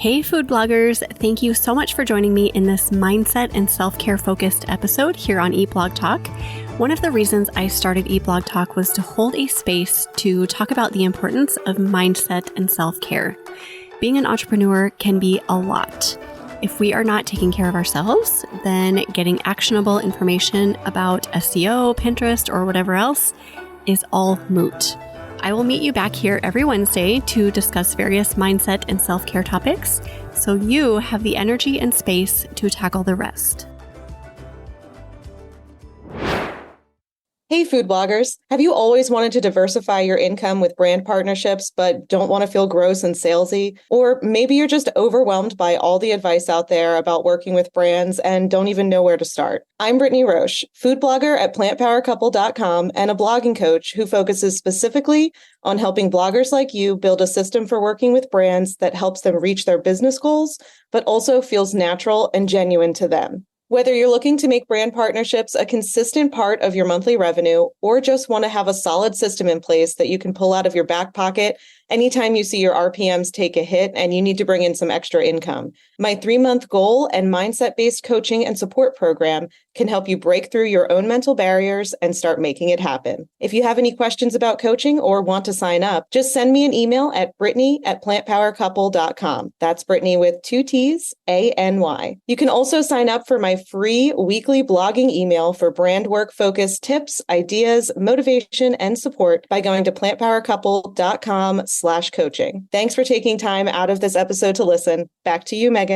Hey food bloggers, thank you so much for joining me in this mindset and self-care focused episode here on Eat Blog Talk. One of the reasons I started Eat Blog Talk was to hold a space to talk about the importance of mindset and self-care. Being an entrepreneur can be a lot. If we are not taking care of ourselves, then getting actionable information about SEO, Pinterest, or whatever else is all moot. I will meet you back here every Wednesday to discuss various mindset and self-care topics, so you have the energy and space to tackle the rest. Hey food bloggers, have you always wanted to diversify your income with brand partnerships but don't want to feel gross and salesy? Or maybe you're just overwhelmed by all the advice out there about working with brands and don't even know where to start. I'm Brittany Roche, food blogger at plantpowercouple.com and a blogging coach who focuses specifically on helping bloggers like you build a system for working with brands that helps them reach their business goals, but also feels natural and genuine to them. Whether you're looking to make brand partnerships a consistent part of your monthly revenue or just want to have a solid system in place that you can pull out of your back pocket anytime you see your RPMs take a hit and you need to bring in some extra income, my 3-month goal and mindset-based coaching and support program can help you break through your own mental barriers and start making it happen. If you have any questions about coaching or want to sign up, just send me an email at brittany@plantpowercouple.com. That's Brittany with 2 T's, A-N-Y. You can also sign up for my free weekly blogging email for brand work focused tips, ideas, motivation, and support by going to plantpowercouple.com/coaching. Thanks for taking time out of this episode to listen. Back to you, Megan.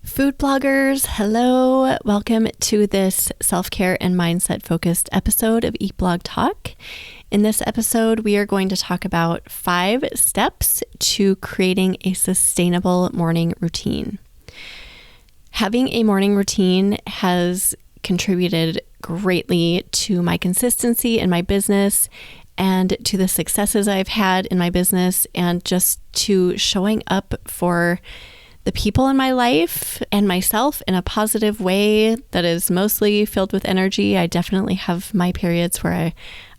Food bloggers, hello. Welcome to this self-care and mindset-focused episode of Eat Blog Talk. In this episode, we are going to talk about 5 steps to creating a sustainable morning routine. Having a morning routine has contributed greatly to my consistency in my business and to the successes I've had in my business and just to showing up for the people in my life and myself in a positive way that is mostly filled with energy. I definitely have my periods where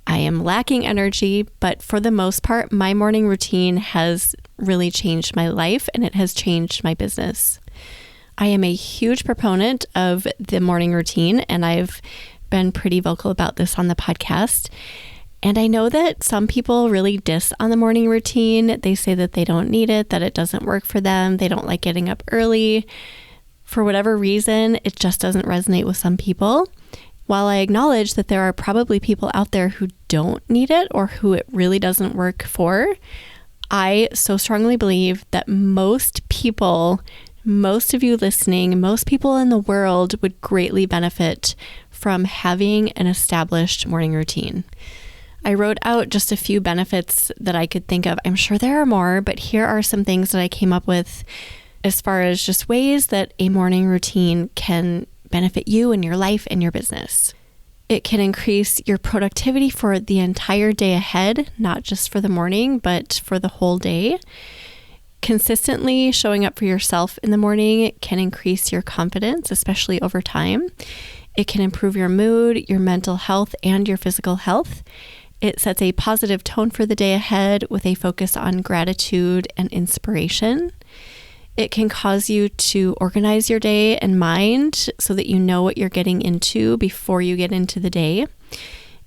I am lacking energy, but for the most part, my morning routine has really changed my life and it has changed my business. I am a huge proponent of the morning routine, and I've been pretty vocal about this on the podcast. And I know that some people really diss on the morning routine. They say that they don't need it, that it doesn't work for them. They don't like getting up early. For whatever reason, it just doesn't resonate with some people. While I acknowledge that there are probably people out there who don't need it or who it really doesn't work for, I so strongly believe that most people, most of you listening, most people in the world would greatly benefit from having an established morning routine. I wrote out just a few benefits that I could think of. I'm sure there are more, but here are some things that I came up with as far as just ways that a morning routine can benefit you and your life and your business. It can increase your productivity for the entire day ahead, not just for the morning, but for the whole day. Consistently showing up for yourself in the morning can increase your confidence, especially over time. It can improve your mood, your mental health, and your physical health. It sets a positive tone for the day ahead with a focus on gratitude and inspiration. It can cause you to organize your day and mind so that you know what you're getting into before you get into the day.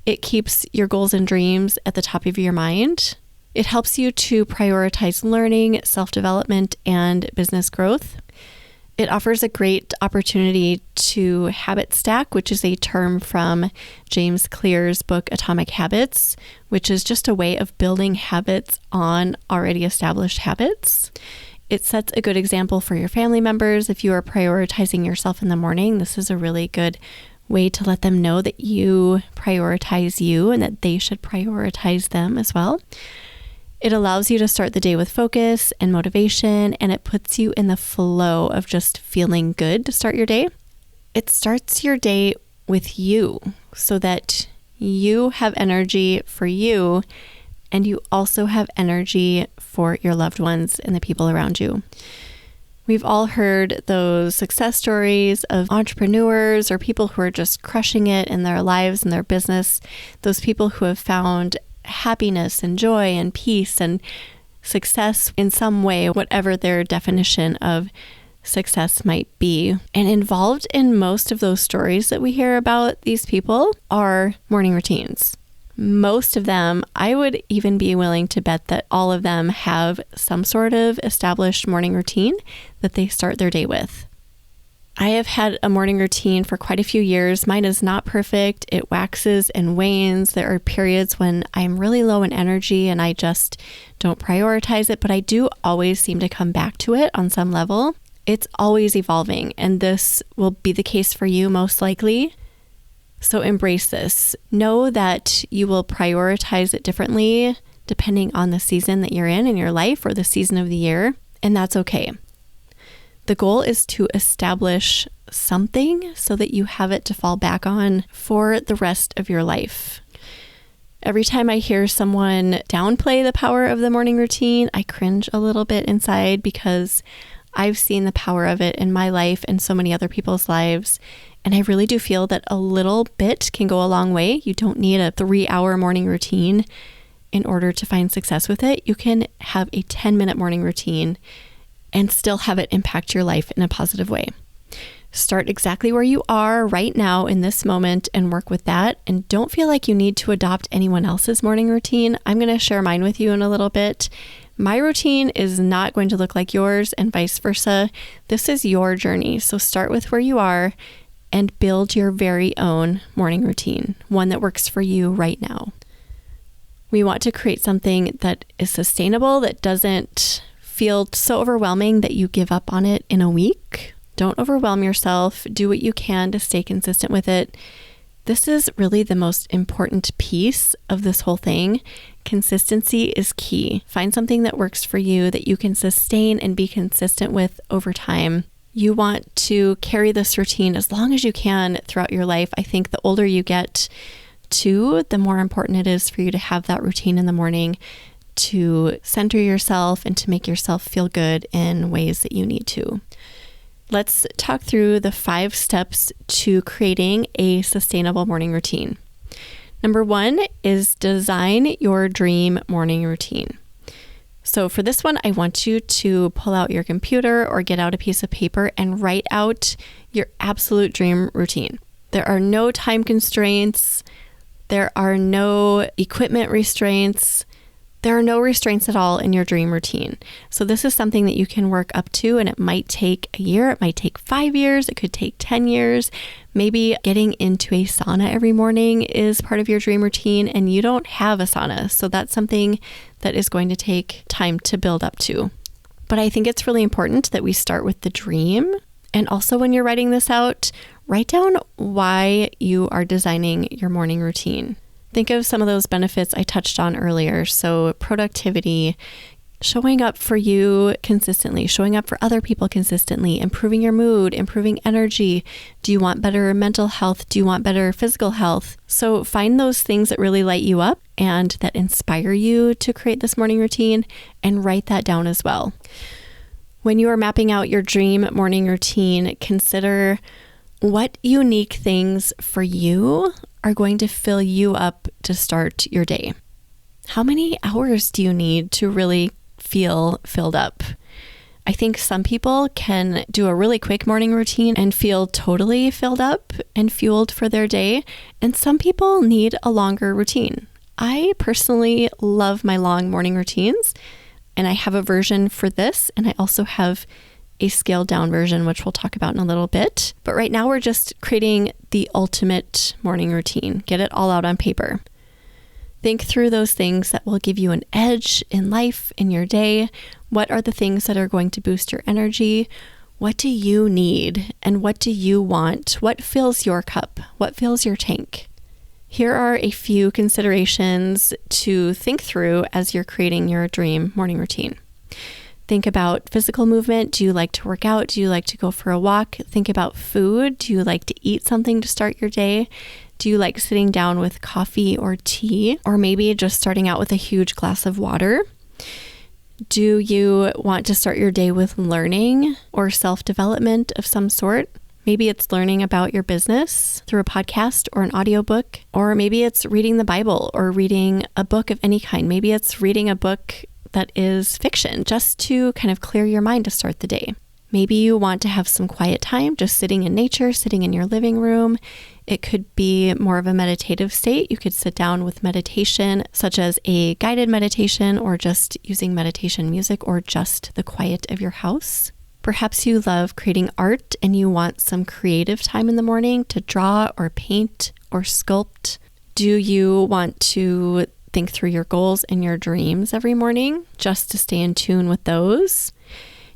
It keeps your goals and dreams at the top of your mind. It helps you to prioritize learning, self-development, and business growth. It offers a great opportunity to habit stack, which is a term from James Clear's book, Atomic Habits, which is just a way of building habits on already established habits. It sets a good example for your family members. If you are prioritizing yourself in the morning, this is a really good way to let them know that you prioritize you and that they should prioritize them as well. It allows you to start the day with focus and motivation, and it puts you in the flow of just feeling good to start your day. It starts your day with you so that you have energy for you and you also have energy for your loved ones and the people around you. We've all heard those success stories of entrepreneurs or people who are just crushing it in their lives and their business, those people who have found happiness and joy and peace and success in some way, whatever their definition of success might be. And involved in most of those stories that we hear about these people are morning routines. Most of them, I would even be willing to bet that all of them have some sort of established morning routine that they start their day with. I have had a morning routine for quite a few years. Mine is not perfect. It waxes and wanes. There are periods when I'm really low in energy and I just don't prioritize it, but I do always seem to come back to it on some level. It's always evolving, and this will be the case for you most likely. So embrace this. Know that you will prioritize it differently depending on the season that you're in your life or the season of the year, and that's okay. The goal is to establish something so that you have it to fall back on for the rest of your life. Every time I hear someone downplay the power of the morning routine, I cringe a little bit inside because I've seen the power of it in my life and so many other people's lives. And I really do feel that a little bit can go a long way. You don't need a 3-hour morning routine in order to find success with it. You can have a 10-minute morning routine and still have it impact your life in a positive way. Start exactly where you are right now in this moment and work with that. And don't feel like you need to adopt anyone else's morning routine. I'm going to share mine with you in a little bit. My routine is not going to look like yours and vice versa. This is your journey. So start with where you are and build your very own morning routine, one that works for you right now. We want to create something that is sustainable, that doesn't feel so overwhelming that you give up on it in a week. Don't overwhelm yourself. Do what you can to stay consistent with it. This is really the most important piece of this whole thing. Consistency is key. Find something that works for you that you can sustain and be consistent with over time. You want to carry this routine as long as you can throughout your life. I think the older you get too, the more important it is for you to have that routine in the morning to center yourself and to make yourself feel good in ways that you need to. Let's talk through the 5 steps to creating a sustainable morning routine. Number 1 is design your dream morning routine. So for this one, I want you to pull out your computer or get out a piece of paper and write out your absolute dream routine. There are no time constraints. There are no equipment restraints. There are no restraints at all in your dream routine. So this is something that you can work up to, and it might take a year, it might take 5 years, it could take 10 years. Maybe getting into a sauna every morning is part of your dream routine and you don't have a sauna. So that's something that is going to take time to build up to. But I think it's really important that we start with the dream. And also when you're writing this out, write down why you are designing your morning routine. Think of some of those benefits I touched on earlier. So productivity, showing up for you consistently, showing up for other people consistently, improving your mood, improving energy. Do you want better mental health? Do you want better physical health? So find those things that really light you up and that inspire you to create this morning routine and write that down as well. When you are mapping out your dream morning routine, consider what unique things for you are going to fill you up to start your day. How many hours do you need to really feel filled up? I think some people can do a really quick morning routine and feel totally filled up and fueled for their day. And some people need a longer routine. I personally love my long morning routines, and I have a version for this. And I also have a scaled down version, which we'll talk about in a little bit. But right now we're just creating the ultimate morning routine. Get it all out on paper. Think through those things that will give you an edge in life, in your day. What are the things that are going to boost your energy? What do you need? And what do you want? What fills your cup? What fills your tank? Here are a few considerations to think through as you're creating your dream morning routine. Think about physical movement. Do you like to work out? Do you like to go for a walk? Think about food. Do you like to eat something to start your day? Do you like sitting down with coffee or tea? Or maybe just starting out with a huge glass of water? Do you want to start your day with learning or self-development of some sort? Maybe it's learning about your business through a podcast or an audiobook, or maybe it's reading the Bible or reading a book of any kind. Maybe it's reading a book that is fiction, just to kind of clear your mind to start the day. Maybe you want to have some quiet time, just sitting in nature, sitting in your living room. It could be more of a meditative state. You could sit down with meditation, such as a guided meditation, or just using meditation music, or just the quiet of your house. Perhaps you love creating art and you want some creative time in the morning to draw or paint or sculpt. Do you want to think through your goals and your dreams every morning just to stay in tune with those?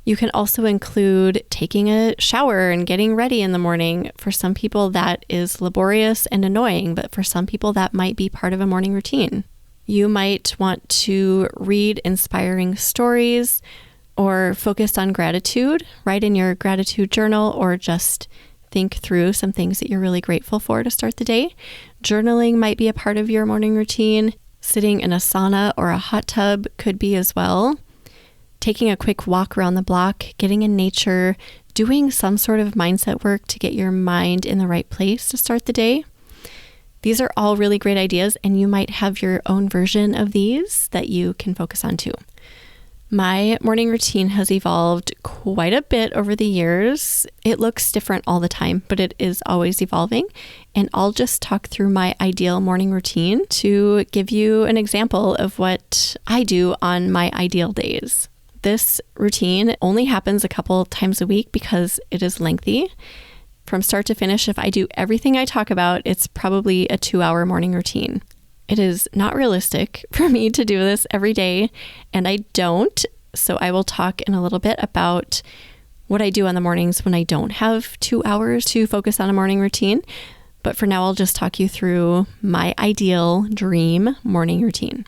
You can also include taking a shower and getting ready in the morning. For some people, that is laborious and annoying, but for some people, that might be part of a morning routine. You might want to read inspiring stories or focus on gratitude, write in your gratitude journal, or just think through some things that you're really grateful for to start the day. Journaling might be a part of your morning routine. Sitting in a sauna or a hot tub could be as well. Taking a quick walk around the block, getting in nature, doing some sort of mindset work to get your mind in the right place to start the day. These are all really great ideas, and you might have your own version of these that you can focus on too. My morning routine has evolved quite a bit over the years. It looks different all the time, but it is always evolving. And I'll just talk through my ideal morning routine to give you an example of what I do on my ideal days. This routine only happens a couple times a week because it is lengthy. From start to finish, if I do everything I talk about, it's probably a 2-hour morning routine. It is not realistic for me to do this every day, and I don't. So I will talk in a little bit about what I do on the mornings when I don't have 2 hours to focus on a morning routine. But for now, I'll just talk you through my ideal dream morning routine.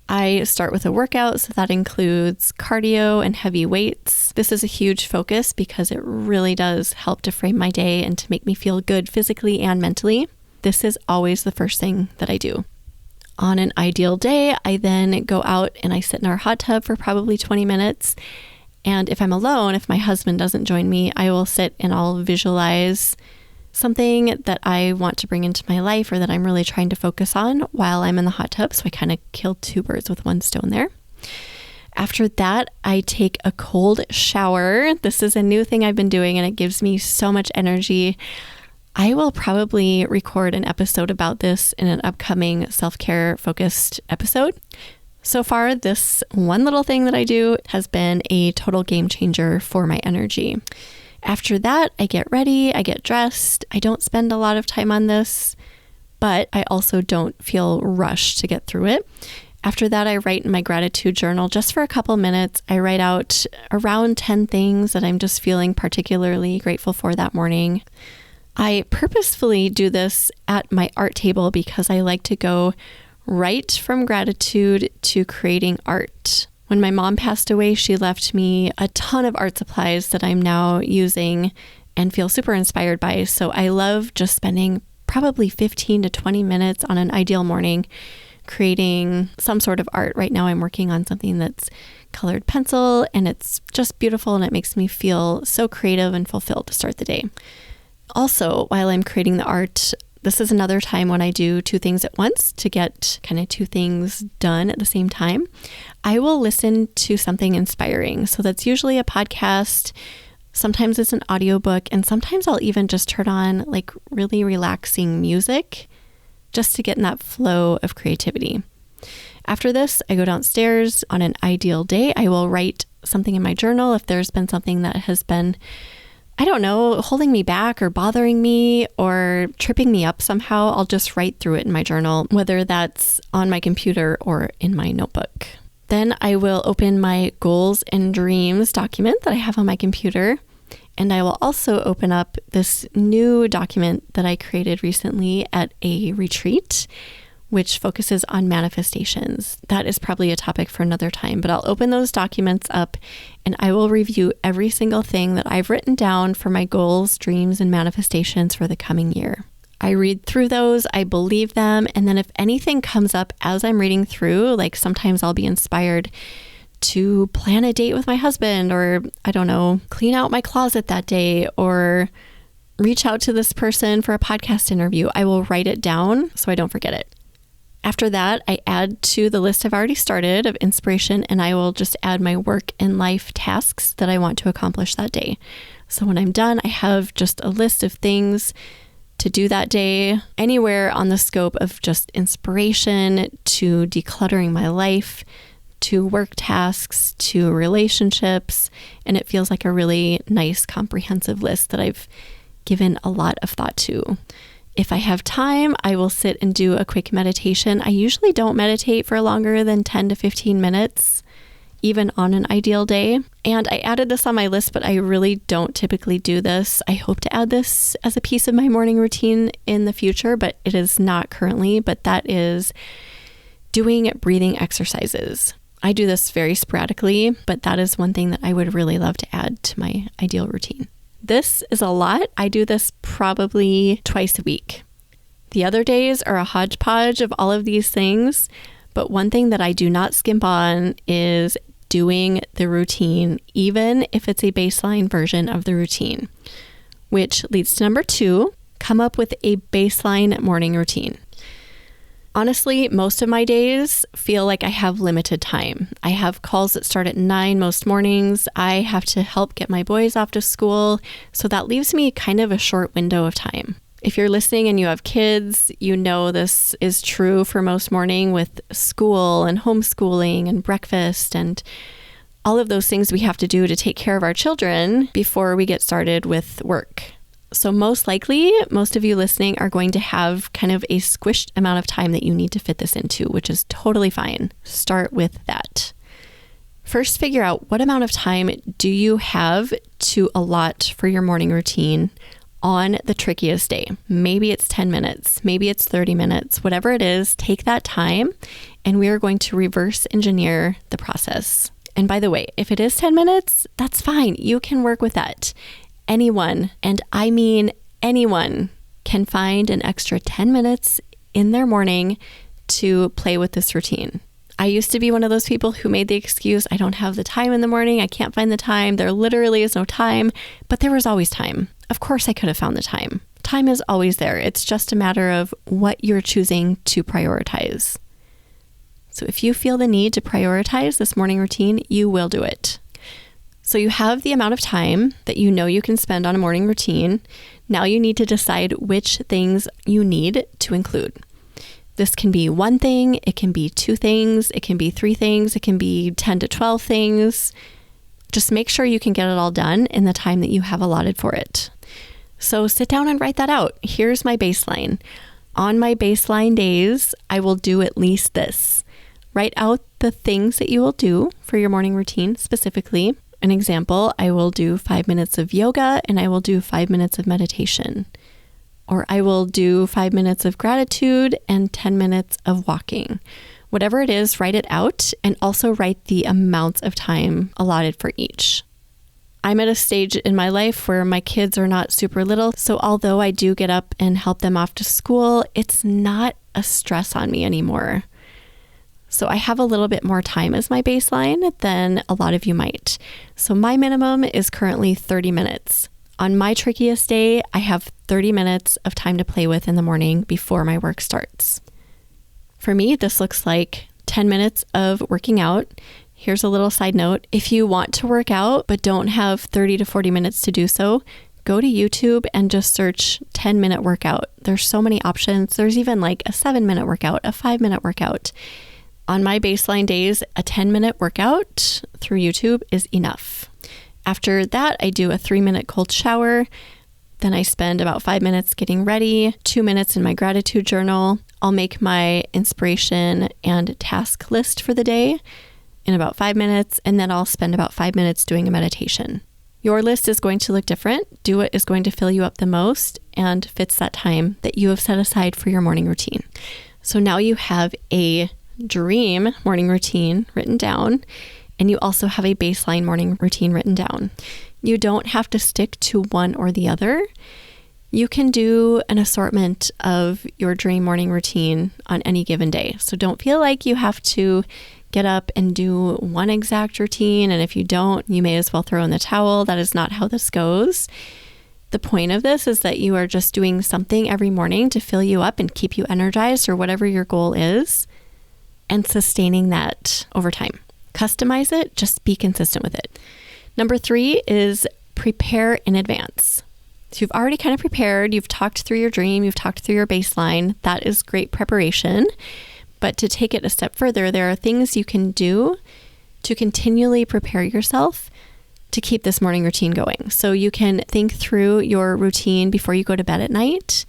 I start with a workout, so that includes cardio and heavy weights. This is a huge focus because it really does help to frame my day and to make me feel good physically and mentally. This is always the first thing that I do. On an ideal day, I then go out and I sit in our hot tub for probably 20 minutes. And if I'm alone, if my husband doesn't join me, I will sit and I'll visualize something that I want to bring into my life or that I'm really trying to focus on while I'm in the hot tub. So I kind of killed 2 birds with 1 stone there. After that, I take a cold shower. This is a new thing I've been doing and it gives me so much energy. I will probably record an episode about this in an upcoming self-care focused episode. So far, this one little thing that I do has been a total game changer for my energy. After that, I get ready, I get dressed. I don't spend a lot of time on this, but I also don't feel rushed to get through it. After that, I write in my gratitude journal just for a couple minutes. I write out around 10 things that I'm just feeling particularly grateful for that morning. I purposefully do this at my art table because I like to go right from gratitude to creating art. When my mom passed away, she left me a ton of art supplies that I'm now using and feel super inspired by. So I love just spending probably 15 to 20 minutes on an ideal morning creating some sort of art. Right now I'm working on something that's colored pencil and it's just beautiful and it makes me feel so creative and fulfilled to start the day. Also, while I'm creating the art, this is another time when I do 2 things at once to get kind of 2 things done at the same time. I will listen to something inspiring. So that's usually a podcast. Sometimes it's an audiobook, and sometimes I'll even just turn on like really relaxing music just to get in that flow of creativity. After this, I go downstairs. On an ideal day, I will write something in my journal. If there's been something that has been, I don't know, holding me back or bothering me or tripping me up somehow, I'll just write through it in my journal, whether that's on my computer or in my notebook. Then I will open my goals and dreams document that I have on my computer. And I will also open up this new document that I created recently at a retreat, which focuses on manifestations. That is probably a topic for another time, but I'll open those documents up and I will review every single thing that I've written down for my goals, dreams, and manifestations for the coming year. I read through those, I believe them, and then if anything comes up as I'm reading through, like sometimes I'll be inspired to plan a date with my husband, or I don't know, clean out my closet that day, or reach out to this person for a podcast interview, I will write it down so I don't forget it. After that, I add to the list I've already started of inspiration, and I will just add my work and life tasks that I want to accomplish that day. So when I'm done, I have just a list of things to do that day, anywhere on the scope of just inspiration to decluttering my life, to work tasks, to relationships. And it feels like a really nice, comprehensive list that I've given a lot of thought to. If I have time, I will sit and do a quick meditation. I usually don't meditate for longer than 10 to 15 minutes, even on an ideal day. And I added this on my list, but I really don't typically do this. I hope to add this as a piece of my morning routine in the future, but it is not currently. But that is doing breathing exercises. I do this very sporadically, but that is one thing that I would really love to add to my ideal routine. This is a lot. I do this probably twice a week. The other days are a hodgepodge of all of these things, but one thing that I do not skimp on is doing the routine, even if it's a baseline version of the routine, which leads to number 2, come up with a baseline morning routine. Honestly, most of my days feel like I have limited time. I have calls that start at 9 most mornings. I have to help get my boys off to school. So that leaves me kind of a short window of time. If you're listening and you have kids, you know this is true for most morning with school and homeschooling and breakfast and all of those things we have to do to take care of our children before we get started with work. So most likely, most of you listening are going to have kind of a squished amount of time that you need to fit this into, which is totally fine. Start with that. First, figure out what amount of time do you have to allot for your morning routine on the trickiest day. Maybe it's 10 minutes, maybe it's 30 minutes, whatever it is, take that time and we are going to reverse engineer the process. And by the way, if it is 10 minutes, that's fine. You can work with that. Anyone, and I mean anyone, can find an extra 10 minutes in their morning to play with this routine. I used to be one of those people who made the excuse, I don't have the time in the morning, I can't find the time, there literally is no time, but there was always time. Of course I could have found the time. Time is always there. It's just a matter of what you're choosing to prioritize. So if you feel the need to prioritize this morning routine, you will do it. So you have the amount of time that you know you can spend on a morning routine. Now you need to decide which things you need to include. This can be one thing, it can be 2 things, it can be 3 things, it can be 10 to 12 things. Just make sure you can get it all done in the time that you have allotted for it. So sit down and write that out. Here's my baseline. On my baseline days, I will do at least this. Write out the things that you will do for your morning routine specifically. An example, I will do 5 minutes of yoga and I will do 5 minutes of meditation. Or I will do 5 minutes of gratitude and 10 minutes of walking. Whatever it is, write it out and also write the amounts of time allotted for each. I'm at a stage in my life where my kids are not super little, so although I do get up and help them off to school, it's not a stress on me anymore. So I have a little bit more time as my baseline than a lot of you might. So my minimum is currently 30 minutes. On my trickiest day, I have 30 minutes of time to play with in the morning before my work starts. For me, this looks like 10 minutes of working out. Here's a little side note. If you want to work out but don't have 30 to 40 minutes to do so, go to YouTube and just search 10-minute workout. There's so many options. There's even like a 7-minute workout, a 5-minute workout. On my baseline days, a 10-minute workout through YouTube is enough. After that, I do a 3-minute cold shower. Then I spend about 5 minutes getting ready, 2 minutes in my gratitude journal. I'll make my inspiration and task list for the day in about 5 minutes, and then I'll spend about 5 minutes doing a meditation. Your list is going to look different. Do what is going to fill you up the most and fits that time that you have set aside for your morning routine. So now you have a dream morning routine written down, and you also have a baseline morning routine written down. You don't have to stick to one or the other. You can do an assortment of your dream morning routine on any given day. So don't feel like you have to get up and do one exact routine, and if you don't, you may as well throw in the towel. That is not how this goes. The point of this is that you are just doing something every morning to fill you up and keep you energized, or whatever your goal is, and sustaining that over time. Customize it, just be consistent with it. Number 3 is prepare in advance. So you've already kind of prepared, you've talked through your dream, you've talked through your baseline. That is great preparation. But to take it a step further, there are things you can do to continually prepare yourself to keep this morning routine going. So you can think through your routine before you go to bed at night.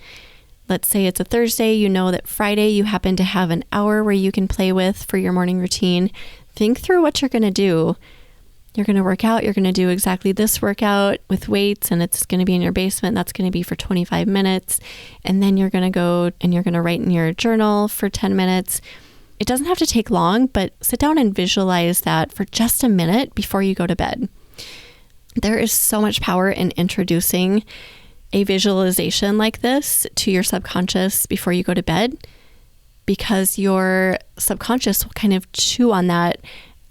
Let's say it's a Thursday, you know that Friday you happen to have an hour where you can play with for your morning routine. Think through what you're going to do. You're going to work out. You're going to do exactly this workout with weights, and it's going to be in your basement. That's going to be for 25 minutes. And then you're going to go and you're going to write in your journal for 10 minutes. It doesn't have to take long, but sit down and visualize that for just a minute before you go to bed. There is so much power in introducing a visualization like this to your subconscious before you go to bed, because your subconscious will kind of chew on that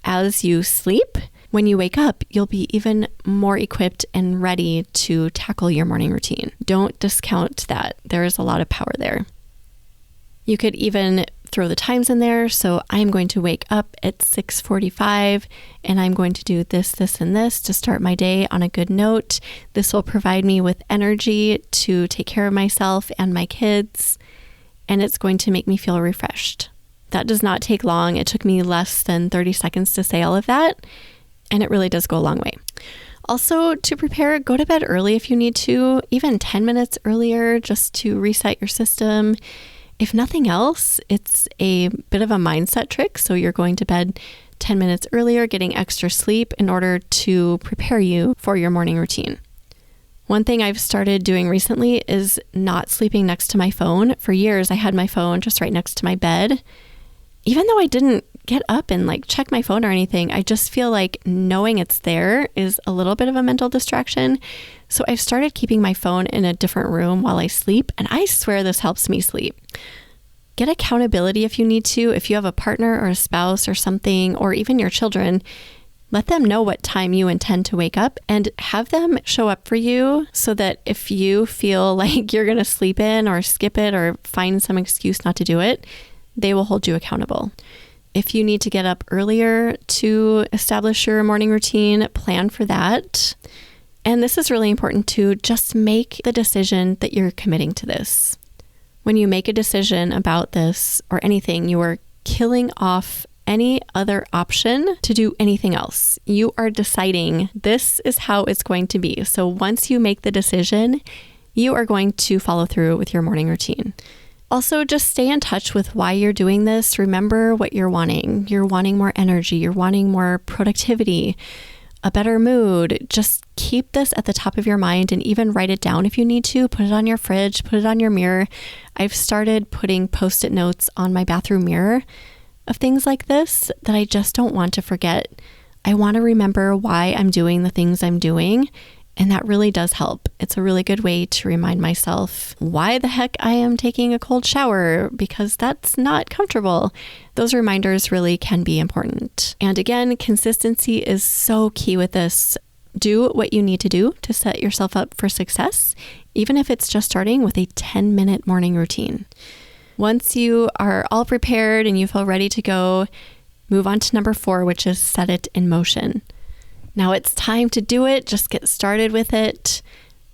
as you sleep. When you wake up, you'll be even more equipped and ready to tackle your morning routine. Don't discount that. There is a lot of power there. You could even throw the times in there. So I'm going to wake up at 6:45 and I'm going to do this, this, and this to start my day on a good note. This will provide me with energy to take care of myself and my kids, and it's going to make me feel refreshed. That does not take long. It took me less than 30 seconds to say all of that, and it really does go a long way. Also, to prepare, go to bed early if you need to, even 10 minutes earlier, just to reset your system. If nothing else, it's a bit of a mindset trick. So you're going to bed 10 minutes earlier, getting extra sleep in order to prepare you for your morning routine. One thing I've started doing recently is not sleeping next to my phone. For years, I had my phone just right next to my bed. Even though I didn't get up and check my phone or anything, I just feel like knowing it's there is a little bit of a mental distraction. So I've started keeping my phone in a different room while I sleep, and I swear this helps me sleep. Get accountability if you need to. If you have a partner or a spouse or something, or even your children, let them know what time you intend to wake up and have them show up for you, so that if you feel like you're going to sleep in or skip it or find some excuse not to do it, they will hold you accountable. If you need to get up earlier to establish your morning routine, plan for that. And this is really important too. Just make the decision that you're committing to this. When you make a decision about this or anything, you are killing off any other option to do anything else. You are deciding this is how it's going to be. So once you make the decision, you are going to follow through with your morning routine. Also, just stay in touch with why you're doing this. Remember what you're wanting. You're wanting more energy. You're wanting more productivity, a better mood. Just keep this at the top of your mind and even write it down if you need to. Put it on your fridge, put it on your mirror. I've started putting Post-it notes on my bathroom mirror of things like this that I just don't want to forget. I want to remember why I'm doing the things I'm doing. And that really does help. It's a really good way to remind myself why the heck I am taking a cold shower, because that's not comfortable. Those reminders really can be important. And again, consistency is so key with this. Do what you need to do to set yourself up for success, even if it's just starting with a 10-minute morning routine. Once you are all prepared and you feel ready to go, move on to number 4, which is set it in motion. Now it's time to do it. Just get started with it.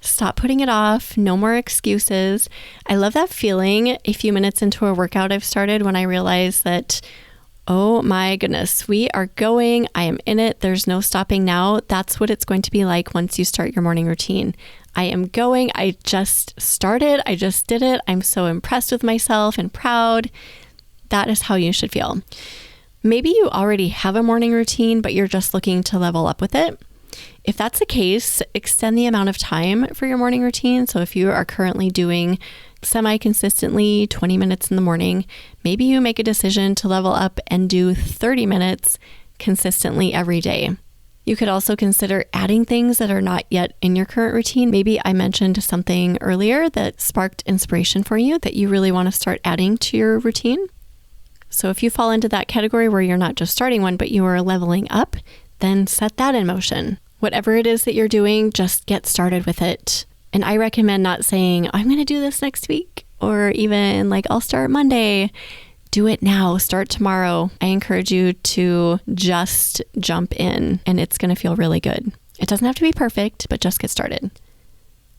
Stop putting it off. No more excuses. I love that feeling a few minutes into a workout I've started when I realize that, oh my goodness, we are going. I am in it. There's no stopping now. That's what it's going to be like once you start your morning routine. I am going. I just started. I just did it. I'm so impressed with myself and proud. That is how you should feel. Maybe you already have a morning routine, but you're just looking to level up with it. If that's the case, extend the amount of time for your morning routine. So if you are currently doing semi-consistently 20 minutes in the morning, maybe you make a decision to level up and do 30 minutes consistently every day. You could also consider adding things that are not yet in your current routine. Maybe I mentioned something earlier that sparked inspiration for you that you really want to start adding to your routine. So if you fall into that category where you're not just starting one, but you are leveling up, then set that in motion. Whatever it is that you're doing, just get started with it. And I recommend not saying, I'm going to do this next week, or even like, I'll start Monday. Do it now. Start tomorrow. I encourage you to just jump in, and it's going to feel really good. It doesn't have to be perfect, but just get started.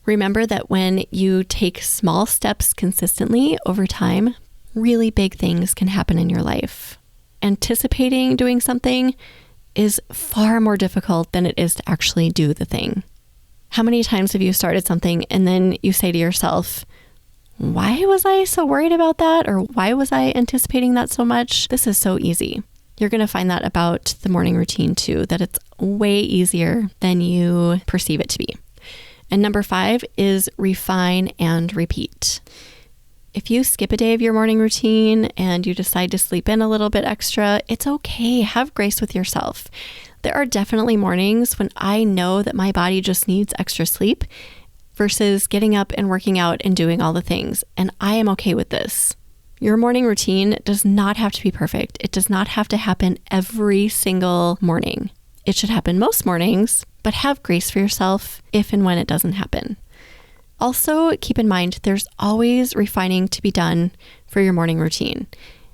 Remember that when you take small steps consistently over time, really big things can happen in your life. Anticipating doing something is far more difficult than it is to actually do the thing. How many times have you started something and then you say to yourself, why was I so worried about that? Or why was I anticipating that so much? This is so easy. You're going to find that about the morning routine too, that it's way easier than you perceive it to be. And number 5 is refine and repeat. If you skip a day of your morning routine and you decide to sleep in a little bit extra, it's okay. Have grace with yourself. There are definitely mornings when I know that my body just needs extra sleep versus getting up and working out and doing all the things. And I am okay with this. Your morning routine does not have to be perfect. It does not have to happen every single morning. It should happen most mornings, but have grace for yourself if and when it doesn't happen. Also, keep in mind, there's always refining to be done for your morning routine.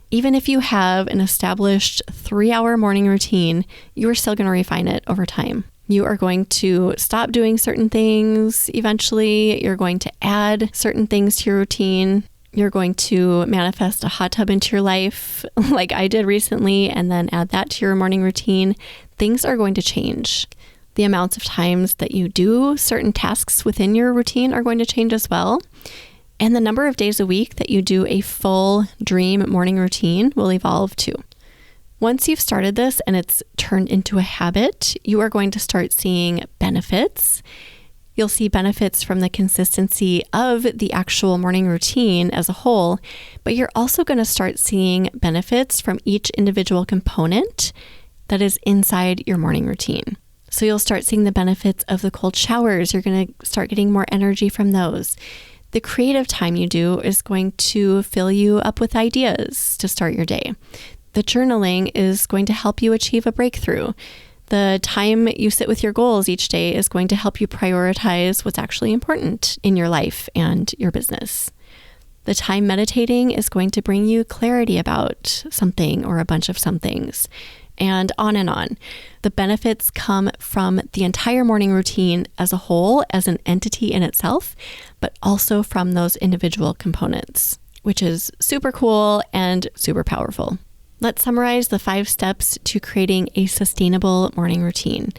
Even if you have an established 3-hour morning routine, you are still going to refine it over time. You are going to stop doing certain things eventually. You're going to add certain things to your routine. You're going to manifest a hot tub into your life like I did recently, and then add that to your morning routine. Things are going to change. The amounts of times that you do certain tasks within your routine are going to change as well. And the number of days a week that you do a full dream morning routine will evolve too. Once you've started this and it's turned into a habit, you are going to start seeing benefits. You'll see benefits from the consistency of the actual morning routine as a whole, but you're also going to start seeing benefits from each individual component that is inside your morning routine. So you'll start seeing the benefits of the cold showers. You're going to start getting more energy from those. The creative time you do is going to fill you up with ideas to start your day. The journaling is going to help you achieve a breakthrough. The time you sit with your goals each day is going to help you prioritize what's actually important in your life and your business. The time meditating is going to bring you clarity about something or a bunch of somethings, and on and on. The benefits come from the entire morning routine as a whole, as an entity in itself, but also from those individual components, which is super cool and super powerful. Let's summarize the 5 steps to creating a sustainable morning routine.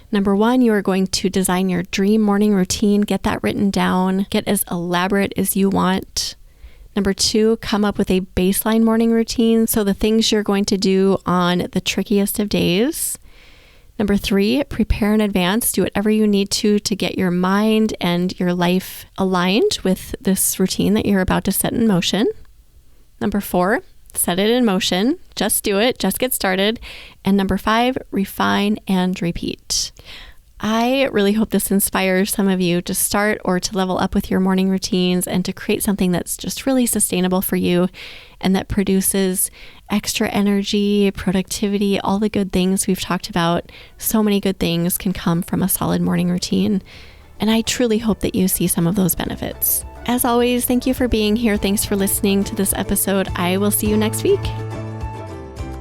Number 1, you are going to design your dream morning routine, get that written down, get as elaborate as you want. Number 2, come up with a baseline morning routine. So the things you're going to do on the trickiest of days. Number 3, prepare in advance. Do whatever you need to get your mind and your life aligned with this routine that you're about to set in motion. Number 4, set it in motion. Just do it. Just get started. And number 5, refine and repeat. I really hope this inspires some of you to start or to level up with your morning routines and to create something that's just really sustainable for you and that produces extra energy, productivity, all the good things we've talked about. So many good things can come from a solid morning routine. And I truly hope that you see some of those benefits. As always, thank you for being here. Thanks for listening to this episode. I will see you next week.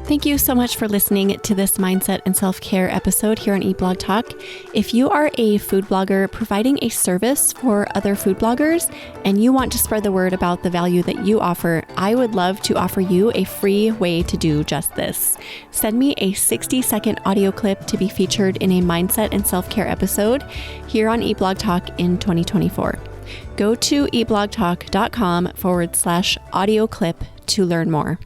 Thank you so much for listening to this mindset and self-care episode here on Eat Blog Talk. If you are a food blogger providing a service for other food bloggers and you want to spread the word about the value that you offer, I would love to offer you a free way to do just this. Send me a 60-second audio clip to be featured in a mindset and self-care episode here on Eat Blog Talk in 2024. Go to eatblogtalk.com/audio clip to learn more.